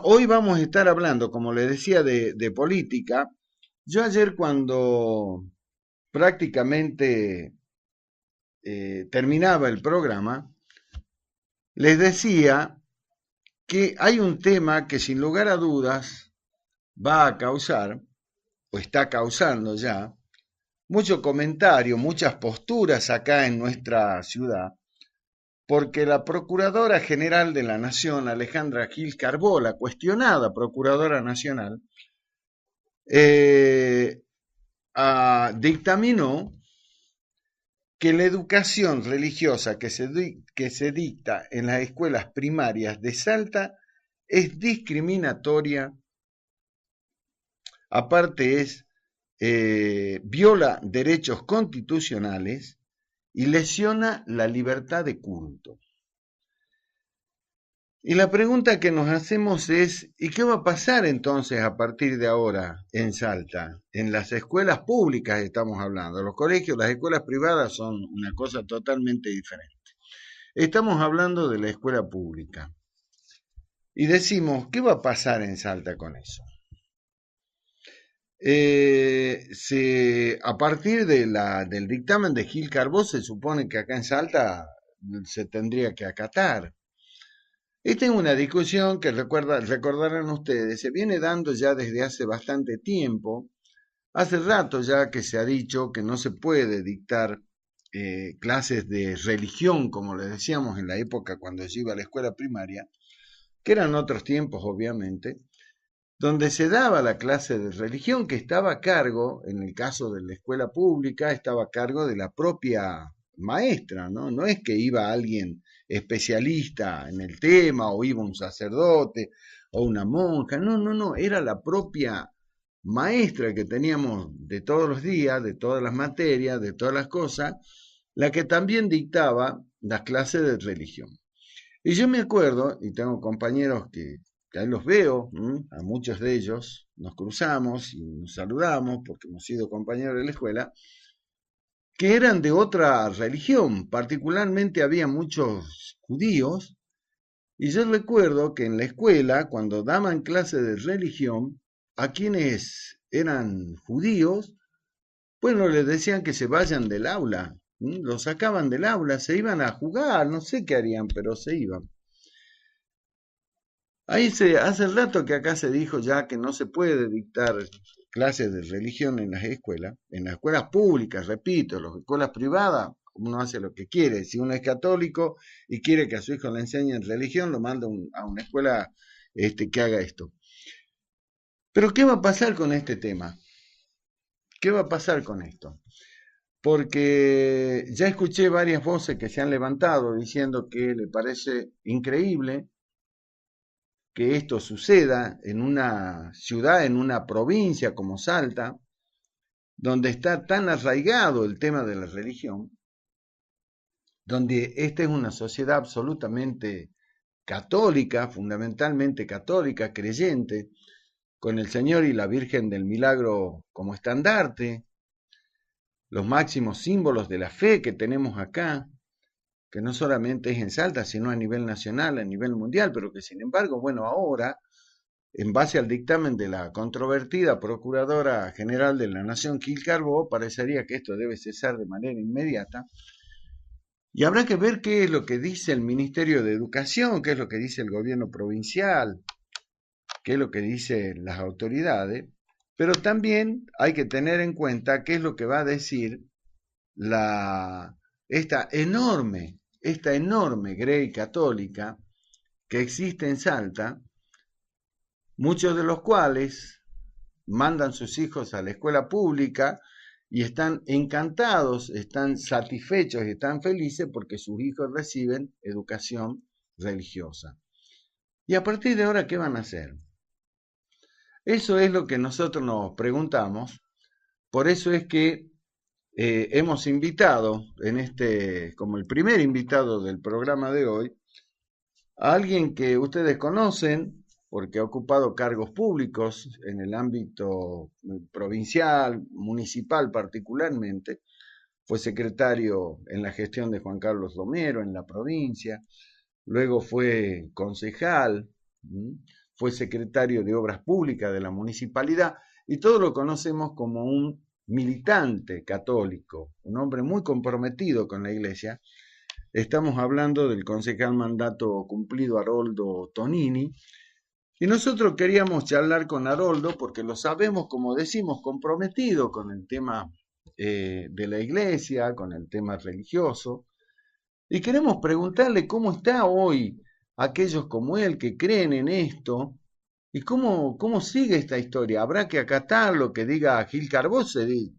Hoy vamos a estar hablando, como le decía, de política. Yo ayer cuando prácticamente terminaba el programa, les decía que hay un tema que sin lugar a dudas va a causar, o está causando ya, mucho comentario, muchas posturas acá en nuestra ciudad, porque la Procuradora General de la Nación, Alejandra Gil Carbó, la cuestionada Procuradora Nacional, eh, dictaminó que la educación religiosa que se dicta en las escuelas primarias de Salta es discriminatoria, aparte viola derechos constitucionales y lesiona la libertad de culto. Y la pregunta que nos hacemos es, ¿y qué va a pasar entonces a partir de ahora en Salta? En las escuelas públicas estamos hablando, los colegios, las escuelas privadas son una cosa totalmente diferente. Estamos hablando de la escuela pública. Y decimos, ¿qué va a pasar en Salta con eso? A partir del dictamen de Gil Carbó se supone que acá en Salta se tendría que acatar. Esta es una discusión que recordarán ustedes, se viene dando ya desde hace bastante tiempo. Hace rato ya que se ha dicho que no se puede dictar clases de religión, como le decíamos en la época cuando yo iba a la escuela primaria, que eran otros tiempos obviamente, donde se daba la clase de religión que estaba a cargo, en el caso de la escuela pública, estaba a cargo de la propia maestra, ¿no? No es que iba alguien especialista en el tema o iba un sacerdote o una monja, no, no, no, era la propia maestra que teníamos de todos los días, de todas las materias, de todas las cosas, la que también dictaba las clases de religión. Y yo me acuerdo, y tengo compañeros que ahí los veo, a muchos de ellos nos cruzamos y nos saludamos porque hemos sido compañeros de la escuela, que eran de otra religión, particularmente había muchos judíos, y yo recuerdo que en la escuela, cuando daban clase de religión, a quienes eran judíos, bueno, les decían que se vayan del aula, los sacaban del aula, se iban a jugar, no sé qué harían, pero se iban. Hace rato que acá se dijo ya que no se puede dictar clases de religión en las escuelas públicas, repito, las escuelas privadas, uno hace lo que quiere. Si uno es católico y quiere que a su hijo le enseñen religión, lo manda a una escuela que haga esto. Pero ¿qué va a pasar con este tema? ¿Qué va a pasar con esto? Porque ya escuché varias voces que se han levantado diciendo que le parece increíble que esto suceda en una ciudad, en una provincia como Salta, donde está tan arraigado el tema de la religión, donde esta es una sociedad absolutamente católica, fundamentalmente católica, creyente, con el Señor y la Virgen del Milagro como estandarte, los máximos símbolos de la fe que tenemos acá, que no solamente es en Salta, sino a nivel nacional, a nivel mundial, pero que sin embargo, bueno, ahora en base al dictamen de la controvertida Procuradora General de la Nación, Gil Carbó, parecería que esto debe cesar de manera inmediata. Y habrá que ver qué es lo que dice el Ministerio de Educación, qué es lo que dice el gobierno provincial, qué es lo que dicen las autoridades, pero también hay que tener en cuenta qué es lo que va a decir la, esta enorme grey católica que existe en Salta, muchos de los cuales mandan sus hijos a la escuela pública y están encantados, están satisfechos y están felices porque sus hijos reciben educación religiosa. Y a partir de ahora, ¿qué van a hacer? Eso es lo que nosotros nos preguntamos. Por eso es que hemos invitado como el primer invitado del programa de hoy, a alguien que ustedes conocen porque ha ocupado cargos públicos en el ámbito provincial, municipal particularmente, fue secretario en la gestión de Juan Carlos Romero en la provincia, luego fue concejal, fue secretario de Obras Públicas de la municipalidad y todos lo conocemos como un militante católico, un hombre muy comprometido con la iglesia. Estamos hablando del concejal mandato cumplido Haroldo Tonini. Y nosotros queríamos charlar con Haroldo porque lo sabemos, como decimos, comprometido con el tema de la iglesia, con el tema religioso. Y queremos preguntarle cómo está hoy aquellos como él que creen en esto y cómo sigue esta historia. Habrá que acatar lo que diga Gil Carbó,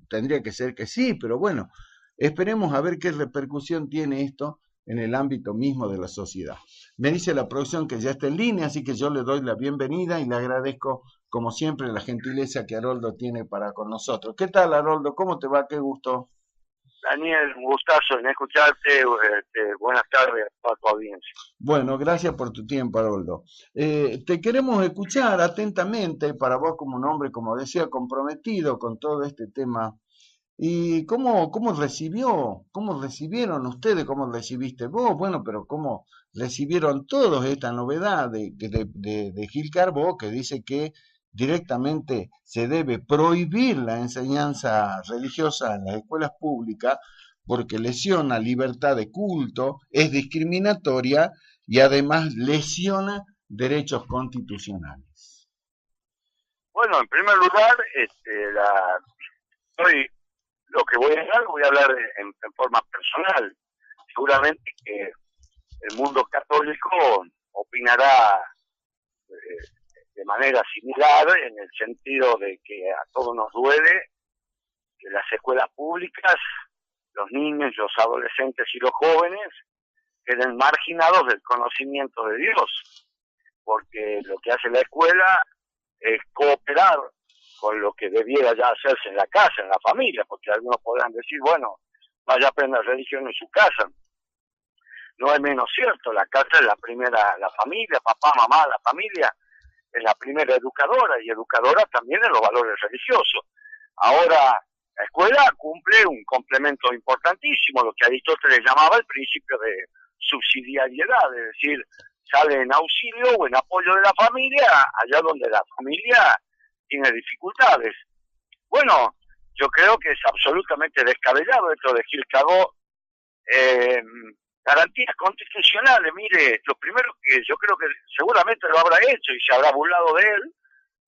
tendría que ser que sí, pero bueno, esperemos a ver qué repercusión tiene esto en el ámbito mismo de la sociedad. Me dice la producción que ya está en línea, así que yo le doy la bienvenida y le agradezco, como siempre, la gentileza que Haroldo tiene para con nosotros. ¿Qué tal, Haroldo? ¿Cómo te va? Qué gusto. Daniel, un gustazo en escucharte. Buenas tardes a toda tu audiencia. Bueno, gracias por tu tiempo, Haroldo. Te queremos escuchar atentamente para vos como un hombre, como decía, comprometido con todo este tema. ¿Y cómo recibieron ustedes, cómo recibiste vos? Bueno, pero cómo recibieron todos esta novedad de Gil Carbó, que dice que directamente se debe prohibir la enseñanza religiosa en las escuelas públicas porque lesiona libertad de culto, es discriminatoria y además lesiona derechos constitucionales. Bueno, en primer lugar, hoy lo que voy a hablar en forma personal. Seguramente que el mundo católico opinará de manera similar, en el sentido de que a todos nos duele que las escuelas públicas, los niños, los adolescentes y los jóvenes queden marginados del conocimiento de Dios, porque lo que hace la escuela es cooperar con lo que debiera ya hacerse en la casa, en la familia, porque algunos podrán decir, bueno, vaya a aprender religión en su casa. No es menos cierto, la casa es la primera, la familia, papá, mamá, la familia es la primera educadora, y educadora también en los valores religiosos. Ahora, la escuela cumple un complemento importantísimo, lo que Aristóteles llamaba el principio de subsidiariedad, es decir, sale en auxilio o en apoyo de la familia allá donde la familia tiene dificultades. Bueno, yo creo que es absolutamente descabellado esto de Gil Carbó. Garantías constitucionales, mire, lo primero que yo creo que seguramente lo habrá hecho y se habrá burlado de él,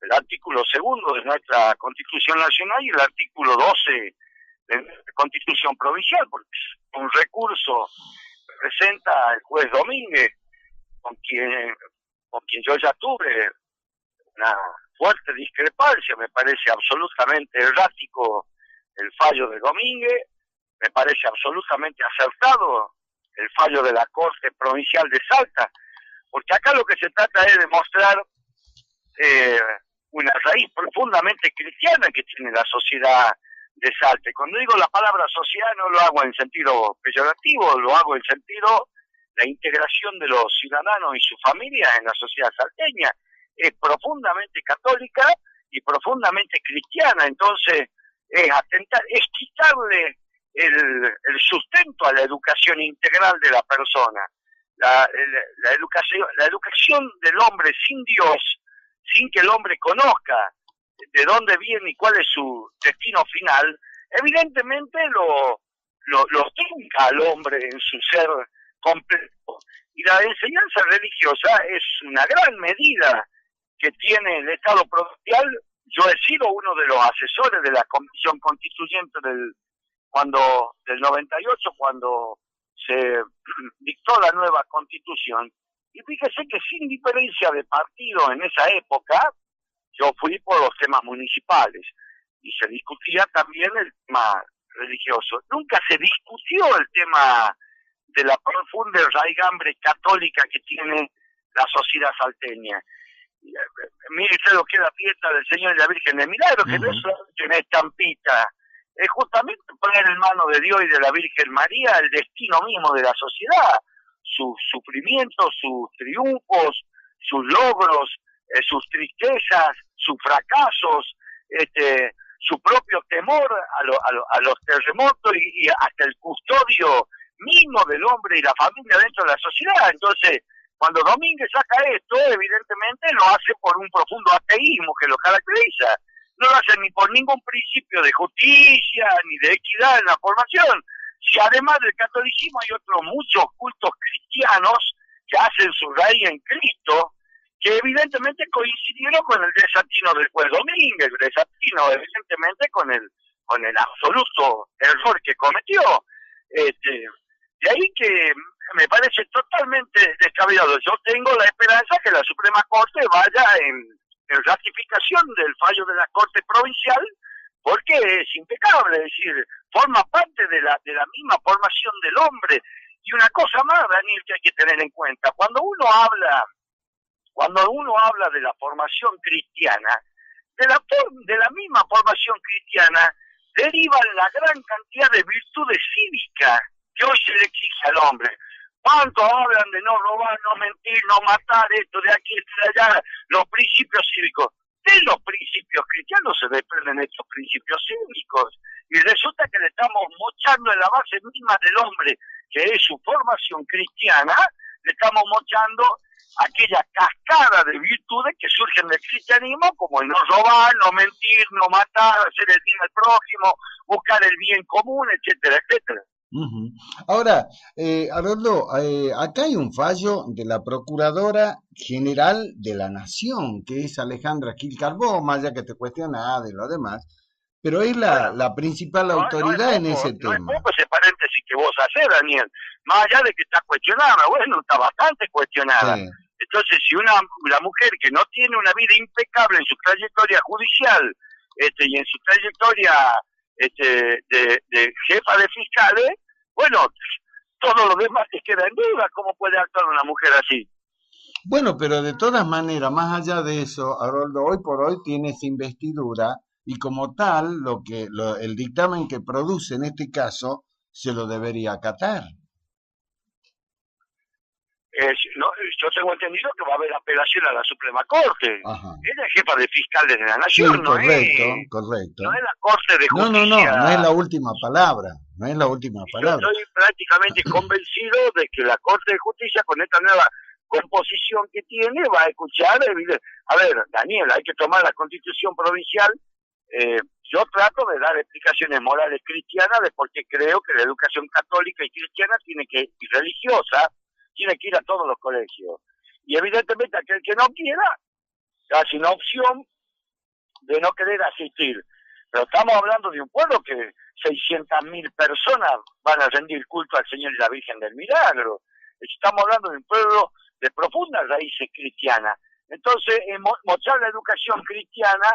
el artículo 2 de nuestra Constitución Nacional y el artículo 12 de nuestra Constitución Provincial, porque un recurso presenta el juez Domínguez, con quien yo ya tuve una fuerte discrepancia. Me parece absolutamente errático el fallo de Domínguez, me parece absolutamente acertado el fallo de la Corte Provincial de Salta, porque acá lo que se trata es de mostrar una raíz profundamente cristiana que tiene la sociedad de Salta. Y cuando digo la palabra sociedad no lo hago en sentido peyorativo, lo hago en sentido la integración de los ciudadanos y sus familias en la sociedad salteña. Es profundamente católica y profundamente cristiana, entonces es quitarle el sustento a la educación integral de la persona. La educación del hombre sin Dios, sin que el hombre conozca de dónde viene y cuál es su destino final, evidentemente lo trunca al hombre en su ser completo. Y la enseñanza religiosa es una gran medida que tiene el Estado provincial. Yo he sido uno de los asesores de la Comisión Constituyente del 98, cuando se dictó la nueva Constitución. Y fíjese que sin diferencia de partido en esa época, yo fui por los temas municipales y se discutía también el tema religioso. Nunca se discutió el tema de la profunda raigambre católica que tiene la sociedad salteña. Mire lo que es la fiesta del Señor y la Virgen del Milagro, que no es solamente una estampita, es justamente poner en manos de Dios y de la Virgen María el destino mismo de la sociedad, sus sufrimientos, sus triunfos, sus logros, sus tristezas, sus fracasos, su propio temor a los terremotos y hasta el custodio mismo del hombre y la familia dentro de la sociedad. Entonces, Cuando Domínguez saca esto, evidentemente lo hace por un profundo ateísmo que lo caracteriza. No lo hace ni por ningún principio de justicia ni de equidad en la formación. Si además del catolicismo hay otros muchos cultos cristianos que hacen su raíz en Cristo, que evidentemente coincidieron con el desatino del juez Domínguez, el desatino evidentemente con el absoluto error que cometió. De ahí que me parece totalmente descabellado. Yo tengo la esperanza que la Suprema Corte vaya en ratificación del fallo de la Corte Provincial, porque es impecable, es decir, forma parte de la misma formación del hombre. Y una cosa más, Daniel, que hay que tener en cuenta, cuando uno habla de la formación cristiana, de la misma formación cristiana derivan la gran cantidad de virtudes cívicas que hoy se le exige al hombre. ¿Cuánto hablan de no robar, no mentir, no matar, esto de aquí, esto de allá, los principios cívicos? De los principios cristianos se desprenden estos principios cívicos, y resulta que le estamos mochando en la base misma del hombre, que es su formación cristiana, le estamos mochando aquella cascada de virtudes que surgen del cristianismo, como el no robar, no mentir, no matar, hacer el bien al prójimo, buscar el bien común, etcétera, etcétera. Ujú. Ahora, Haroldo, acá hay un fallo de la Procuradora General de la Nación, que es Alejandra Gil Carbó, más allá que te cuestiona de lo demás, pero es Bueno, la principal no autoridad en ese no es tema. poco ese paréntesis que vos hacés, Daniel. Más allá de que está cuestionada, bueno, está bastante cuestionada. Sí. Entonces, si la mujer que no tiene una vida impecable en su trayectoria judicial y en su trayectoria de jefa de fiscales, bueno, todo lo demás te queda en duda. ¿Cómo puede actuar una mujer así? Bueno, pero de todas maneras, más allá de eso, Haroldo, hoy por hoy tiene esa investidura y como tal, el dictamen que produce en este caso se lo debería acatar. No, yo tengo entendido que va a haber apelación a la Suprema Corte. Ajá. Ella es jefa de fiscales de la Sí, Nación, correcto, no correcto. es la Corte de No, no, no, no es Justicia. la última palabra, no es la última Y yo palabra. estoy prácticamente convencido de que la Corte de Justicia, con esta nueva composición que tiene, va a escuchar. A ver, Daniel, hay que tomar la Constitución provincial. Yo trato de dar explicaciones morales cristianas de por qué creo que la educación católica y cristiana y religiosa tiene que ir a todos los colegios. Y evidentemente aquel que no quiera, hace una opción de no querer asistir. Pero estamos hablando de un pueblo que 600.000 personas van a rendir culto al Señor y la Virgen del Milagro. Estamos hablando de un pueblo de profundas raíces cristianas. Entonces, mostrar la educación cristiana,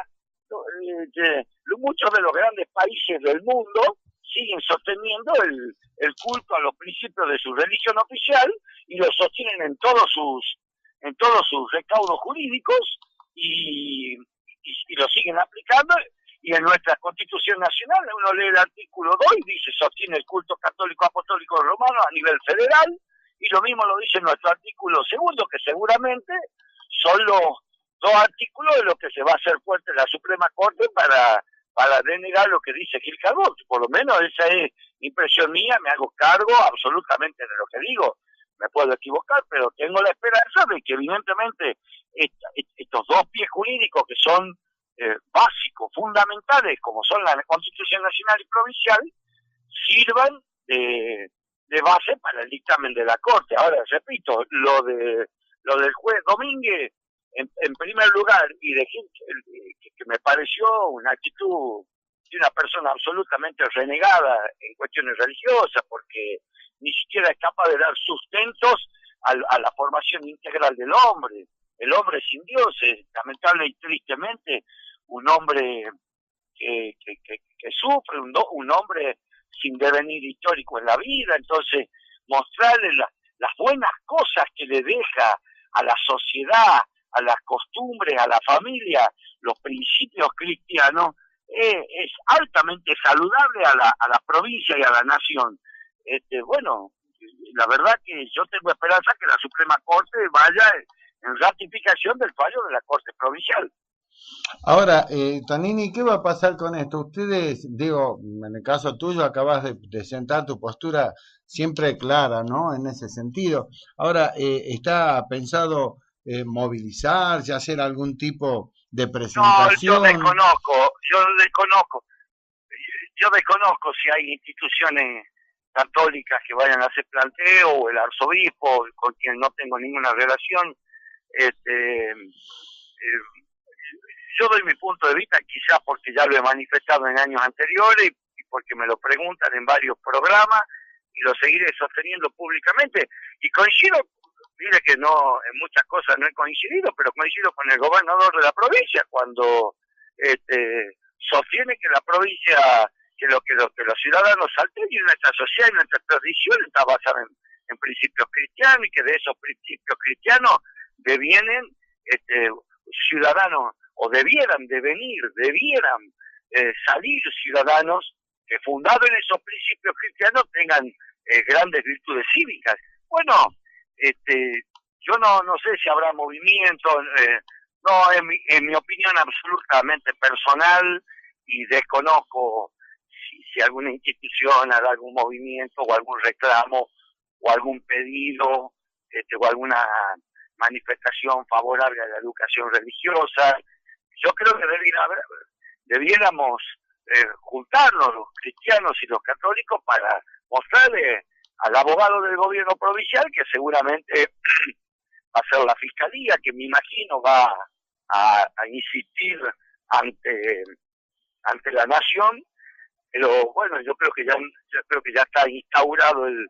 muchos de los grandes países del mundo siguen sosteniendo el culto a los principios de su religión oficial y lo sostienen en todos sus recaudos jurídicos y lo siguen aplicando. Y en nuestra Constitución Nacional uno lee el artículo 2 y dice sostiene el culto católico apostólico romano a nivel federal, y lo mismo lo dice nuestro artículo segundo, que seguramente son los dos artículos de los que se va a hacer fuerte la Suprema Corte para denegar lo que dice Gil Carbó. Por lo menos esa es impresión mía, me hago cargo absolutamente de lo que digo. Me puedo equivocar, pero tengo la esperanza de que evidentemente estos dos pies jurídicos que son básicos, fundamentales, como son la Constitución Nacional y Provincial, sirvan de base para el dictamen de la Corte. Ahora, repito, lo del juez Domínguez, en primer lugar, y de que me pareció una actitud de una persona absolutamente renegada en cuestiones religiosas, porque ni siquiera es capaz de dar sustentos a la formación integral del hombre. El hombre sin Dios es, lamentable y tristemente, un hombre que sufre, un hombre sin devenir histórico en la vida. Entonces, mostrarle las buenas cosas que le deja a la sociedad, a las costumbres, a la familia, los principios cristianos, es altamente saludable a la provincia y a la nación. Bueno, la verdad que yo tengo esperanza que la Suprema Corte vaya en ratificación del fallo de la Corte Provincial. Ahora, Tonini, ¿qué va a pasar con esto? Ustedes, digo, en el caso tuyo, acabas de sentar tu postura siempre clara, ¿no? En ese sentido. Ahora, ¿está pensado movilizarse, hacer algún tipo de No, presentación? yo desconozco si hay instituciones católicas que vayan a hacer planteo, o el arzobispo, con quien no tengo ninguna relación. Yo doy mi punto de vista, quizás porque ya lo he manifestado en años anteriores y porque me lo preguntan en varios programas, y lo seguiré sosteniendo públicamente. Y coincido, mire que no, en muchas cosas no he coincidido, pero coincido con el gobernador de la provincia cuando sostiene que la provincia, que los ciudadanos salteños y nuestra sociedad y nuestra tradición está basada en principios cristianos, y que de esos principios cristianos devienen ciudadanos, o debieran salir ciudadanos que fundados en esos principios cristianos tengan grandes virtudes cívicas. Bueno, yo no sé si habrá movimiento, no, en mi opinión absolutamente personal, y desconozco si alguna institución hará algún movimiento o algún reclamo o algún pedido, o alguna manifestación favorable a la educación religiosa. Yo creo que debiéramos juntarnos los cristianos y los católicos para mostrarle al abogado del gobierno provincial, que seguramente va a ser la fiscalía, que me imagino va a insistir ante la nación. Pero bueno, yo creo que ya está instaurado el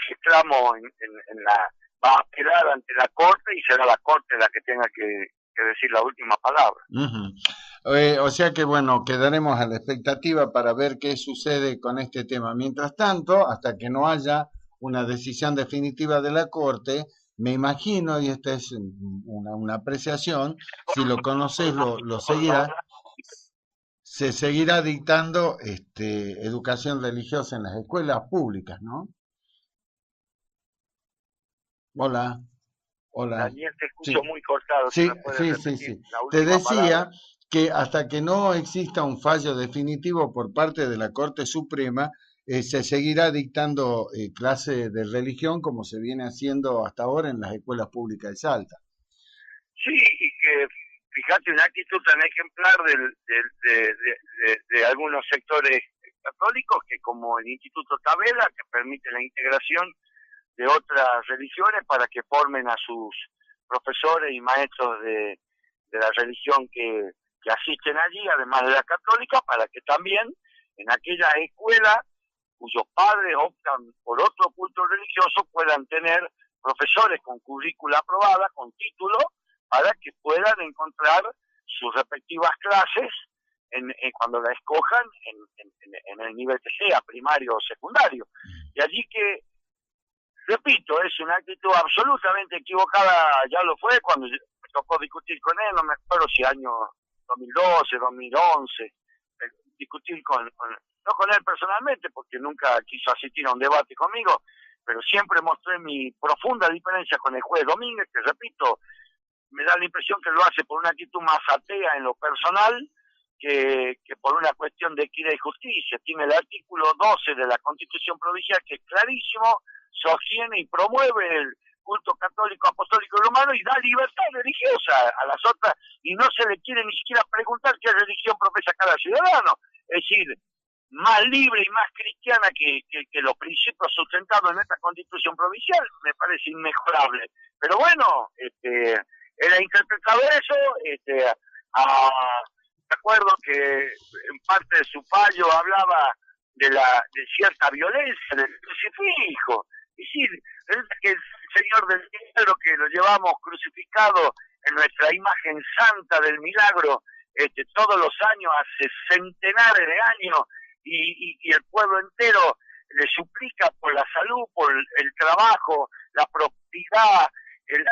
reclamo en la, va a apelar ante la corte, y será la corte la que tenga que decir la última palabra. Ujú. O sea que bueno, quedaremos a la expectativa para ver qué sucede con este tema. Mientras tanto, hasta que no haya una decisión definitiva de la Corte, me imagino, y esta es una apreciación, si lo conoces lo seguirá, se seguirá dictando educación religiosa en las escuelas públicas, ¿no? Hola, hola. Daniel, te escucho Sí, muy cortado, si sí, me puedes sí, sí, repetir sí. la Te última palabra. decía que hasta que no exista un fallo definitivo por parte de la Corte Suprema, se seguirá dictando clase de religión como se viene haciendo hasta ahora en las escuelas públicas de Salta. Sí, y que fíjate una actitud tan ejemplar de algunos sectores católicos, que como el Instituto Tabela, que permite la integración de otras religiones para que formen a sus profesores y maestros de la religión que asisten allí, además de la católica, para que también en aquella escuela cuyos padres optan por otro culto religioso puedan tener profesores con currícula aprobada, con título, para que puedan encontrar sus respectivas clases cuando la escojan en el nivel que sea, primario o secundario. Y allí que, repito, es una actitud absolutamente equivocada, ya lo fue cuando me tocó discutir con él, no me acuerdo si año 2012, 2011, discutir no con él personalmente, porque nunca quiso asistir a un debate conmigo, pero siempre mostré mi profunda diferencia con el juez Domínguez, que repito, me da la impresión que lo hace por una actitud más atea en lo personal que por una cuestión de equidad y justicia. Tiene el artículo 12 de la Constitución Provincial, que es clarísimo, sostiene y promueve el culto católico, apostólico y romano, y da libertad religiosa a las otras, y no se le quiere ni siquiera preguntar qué religión profesa cada ciudadano. Es decir, más libre y más cristiana que los principios sustentados en esta Constitución Provincial, me parece inmejorable. Pero bueno, él ha interpretado eso, recuerdo que en parte de su fallo hablaba de cierta violencia del crucifijo. Es decir, que el Señor del Milagro, que lo llevamos crucificado en nuestra imagen santa del milagro, todos los años, hace centenares de años, y el pueblo entero le suplica por la salud, por el trabajo, la prosperidad,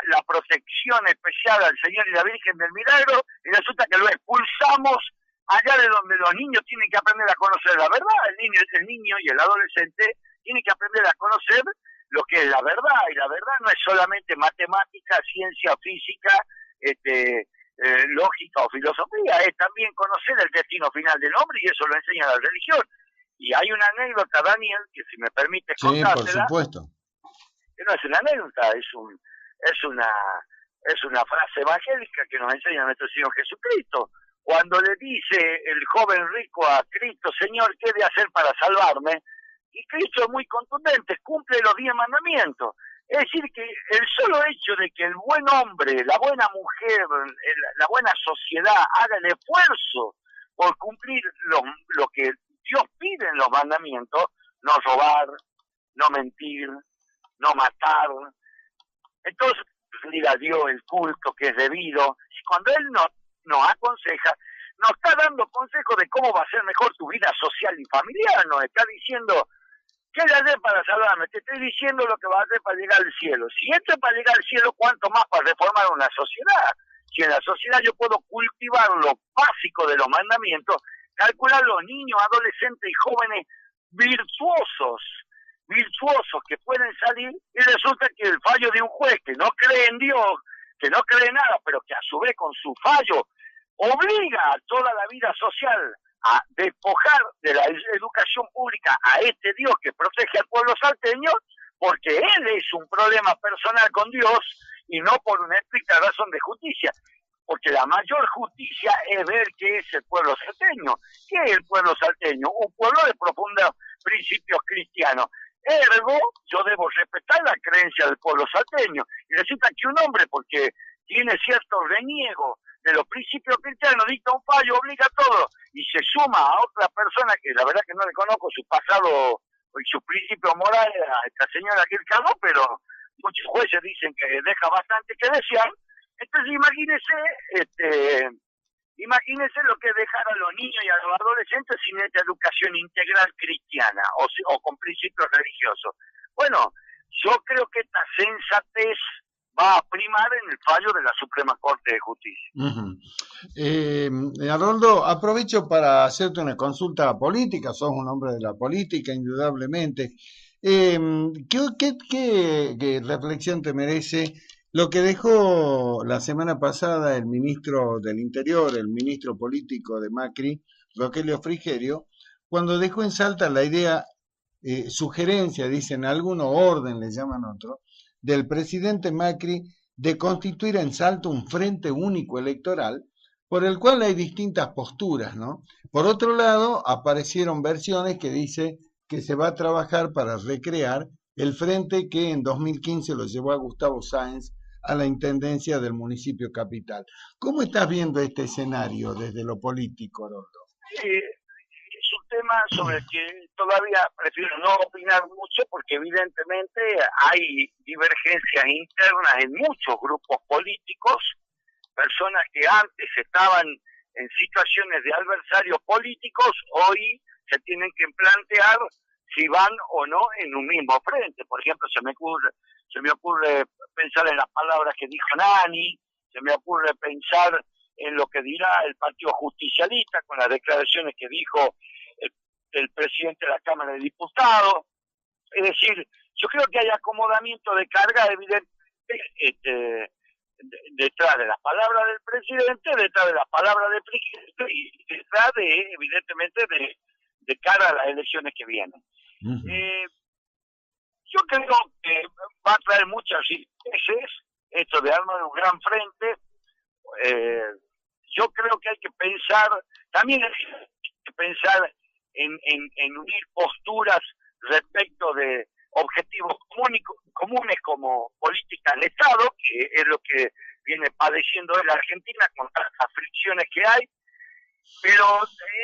la protección especial al Señor y la Virgen del Milagro, y resulta que lo expulsamos allá de donde los niños tienen que aprender a conocer la verdad. El niño y el adolescente tienen que aprender a conocer lo que es la verdad, y la verdad no es solamente matemática, ciencia, física, lógica o filosofía, es también conocer el destino final del hombre, y eso lo enseña la religión. Y hay una anécdota, Daniel, que si me permite Sí, por contártela, supuesto. que no es una anécdota, es una frase evangélica que nos enseña nuestro Señor Jesucristo. Cuando le dice el joven rico a Cristo, Señor, ¿qué he de hacer para salvarme? Y Cristo es muy contundente, cumple los 10 mandamientos. Es decir, que el solo hecho de que el buen hombre, la buena mujer, la buena sociedad haga el esfuerzo por cumplir lo que Dios pide en los mandamientos, no robar, no mentir, no matar, entonces rendir a Dios el culto que es debido. Y cuando Él nos aconseja, nos está dando consejos de cómo va a ser mejor tu vida social y familiar, nos está diciendo, ¿qué le haces para salvarme? Te estoy diciendo lo que va a hacer para llegar al cielo. Si esto es para llegar al cielo, ¿cuánto más para reformar una sociedad? Si en la sociedad yo puedo cultivar lo básico de los mandamientos, calcular los niños, adolescentes y jóvenes virtuosos que pueden salir, y resulta que el fallo de un juez que no cree en Dios, que no cree en nada, pero que a su vez con su fallo obliga a toda la vida social a despojar de la educación pública a este Dios que protege al pueblo salteño, porque él es un problema personal con Dios y no por una estricta razón de justicia. Porque la mayor justicia es ver qué es el pueblo salteño. ¿Qué es el pueblo salteño? Un pueblo de profundos principios cristianos. Ergo, yo debo respetar la creencia del pueblo salteño. Y resulta que un hombre, porque tiene cierto reniego de los principios cristianos, dicta un fallo, obliga a todo, y se suma a otra persona que la verdad que no le conozco su pasado y sus principios morales a esta señora que él cagó, pero muchos jueces dicen que deja bastante que desear. Entonces imagínese lo que es dejar a los niños y a los adolescentes sin esta educación integral cristiana o con principios religiosos. Bueno, yo creo que esta sensatez va a primar en el fallo de la Suprema Corte de Justicia. Haroldo, aprovecho para hacerte una consulta política, sos un hombre de la política, indudablemente. ¿Qué reflexión te merece lo que dejó la semana pasada el ministro del Interior, el ministro político de Macri, Rogelio Frigerio, cuando dejó en Salta la idea, sugerencia, dicen algunos, orden le llaman otros, del presidente Macri de constituir en Salta un frente único electoral por el cual hay distintas posturas, ¿no? Por otro lado, aparecieron versiones que dice que se va a trabajar para recrear el frente que en 2015 lo llevó a Gustavo Sáenz a la intendencia del municipio capital. ¿Cómo estás viendo este escenario desde lo político, Haroldo? Es un tema sobre el que todavía prefiero no opinar mucho porque evidentemente hay divergencias internas en muchos grupos políticos, personas que antes estaban en situaciones de adversarios políticos, hoy se tienen que plantear si van o no en un mismo frente. Por ejemplo, se me ocurre pensar en las palabras que dijo Nani, se me ocurre pensar en lo que dirá el Partido Justicialista con las declaraciones que dijo el presidente de la Cámara de Diputados. Es decir, yo creo que hay acomodamiento de carga evidente detrás de las palabras del presidente, detrás de las palabras del presidente y detrás evidentemente, de cara a las elecciones que vienen. Yo creo que va a traer muchas veces esto de armar un gran frente. Yo creo que hay que pensar, también hay que pensar en unir posturas respecto de objetivos comunes como política del Estado, que es lo que viene padeciendo la Argentina con las fricciones que hay, pero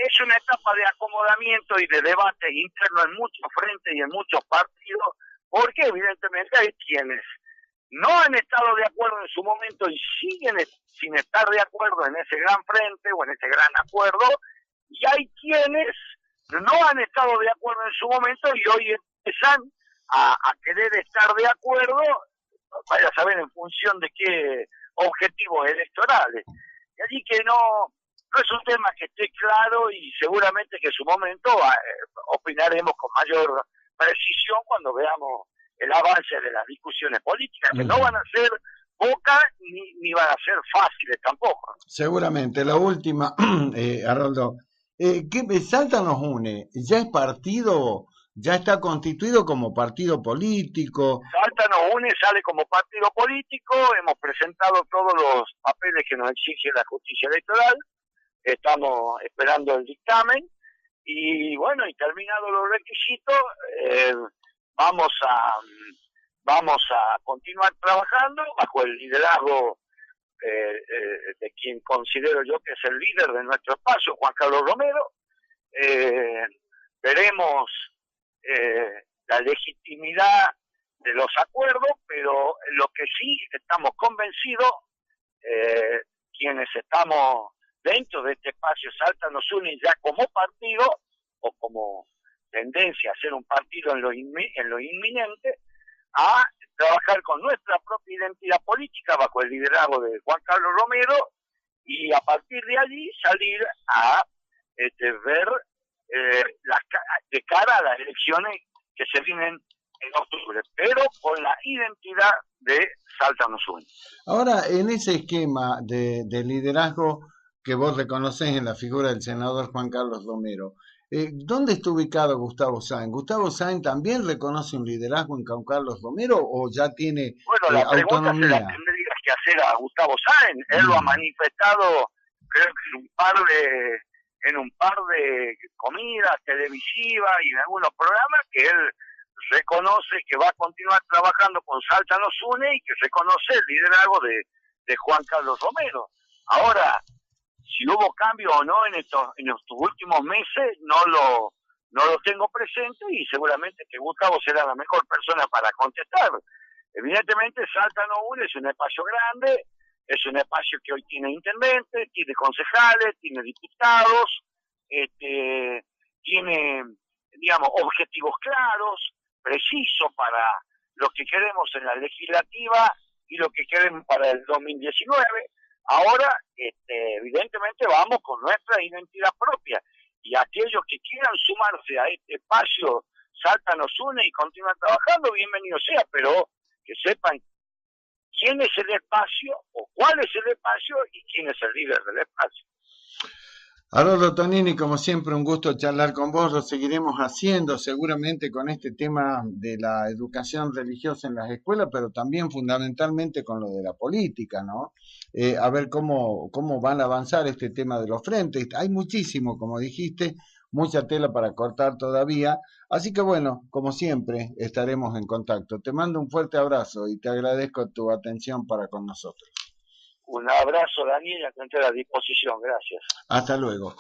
es una etapa de acomodamiento y de debate interno en muchos frentes y en muchos partidos, porque evidentemente hay quienes no han estado de acuerdo en su momento y siguen sin estar de acuerdo en ese gran frente o en ese gran acuerdo, y hay quienes no han estado de acuerdo en su momento y hoy empiezan a querer estar de acuerdo, vaya a saber en función de qué objetivos electorales. Y allí que no es un tema que esté claro y seguramente que en su momento opinaremos con mayor precisión cuando veamos el avance de las discusiones políticas, que no van a ser pocas ni van a ser fáciles tampoco. Seguramente. La última, Haroldo. ¿Qué Salta nos une? ¿Ya es partido? ¿Ya está constituido como partido político? Salta nos une, sale como partido político, hemos presentado todos los papeles que nos exige la justicia electoral, estamos esperando el dictamen y bueno, y terminados los requisitos, eh, vamos a vamos a continuar trabajando bajo el liderazgo de quien considero yo que es el líder de nuestro espacio, Juan Carlos Romero. Eh, Veremos la legitimidad de los acuerdos, pero lo que sí estamos convencidos, quienes estamos dentro de este espacio Salta nos une ya como partido o como tendencia a ser un partido en lo inminente, a trabajar con nuestra propia identidad política bajo el liderazgo de Juan Carlos Romero y a partir de allí salir a ver de cara a las elecciones que se vienen en octubre, pero con la identidad de Salta nos une. Ahora, en ese esquema de liderazgo que vos reconocés en la figura del senador Juan Carlos Romero, ¿dónde está ubicado Gustavo Sáenz? ¿Gustavo Sáenz también reconoce un liderazgo en Juan Carlos Romero o ya tiene bueno, la pregunta autonomía? se la tendrías que hacer a Gustavo Sáenz. Él lo ha manifestado, creo que en un par de comidas televisivas y en algunos programas, que él reconoce que va a continuar trabajando con Salta nos une y que reconoce el liderazgo de Juan Carlos Romero. Ahora, si hubo cambio o no en estos últimos meses, no lo tengo presente y seguramente que Gustavo será la mejor persona para contestar. Evidentemente Salta nos une es un espacio grande, es un espacio que hoy tiene intendentes, tiene concejales, tiene diputados, tiene, digamos, objetivos claros, precisos para lo que queremos en la legislativa y lo que queremos para el 2019. Ahora, evidentemente vamos con nuestra identidad propia y aquellos que quieran sumarse a este espacio Salta nos une y continúan trabajando, bienvenido sea, pero que sepan quién es el espacio o cuál es el espacio y quién es el líder del espacio. Haroldo Tonini, como siempre, un gusto charlar con vos, lo seguiremos haciendo seguramente con este tema de la educación religiosa en las escuelas, pero también fundamentalmente con lo de la política, ¿no? A ver cómo van a avanzar este tema de los frentes. Hay muchísimo, como dijiste, mucha tela para cortar todavía, así que bueno, como siempre, estaremos en contacto. Te mando un fuerte abrazo y te agradezco tu atención para con nosotros. Un abrazo, Daniel, a tu entera disposición. Gracias. Hasta luego.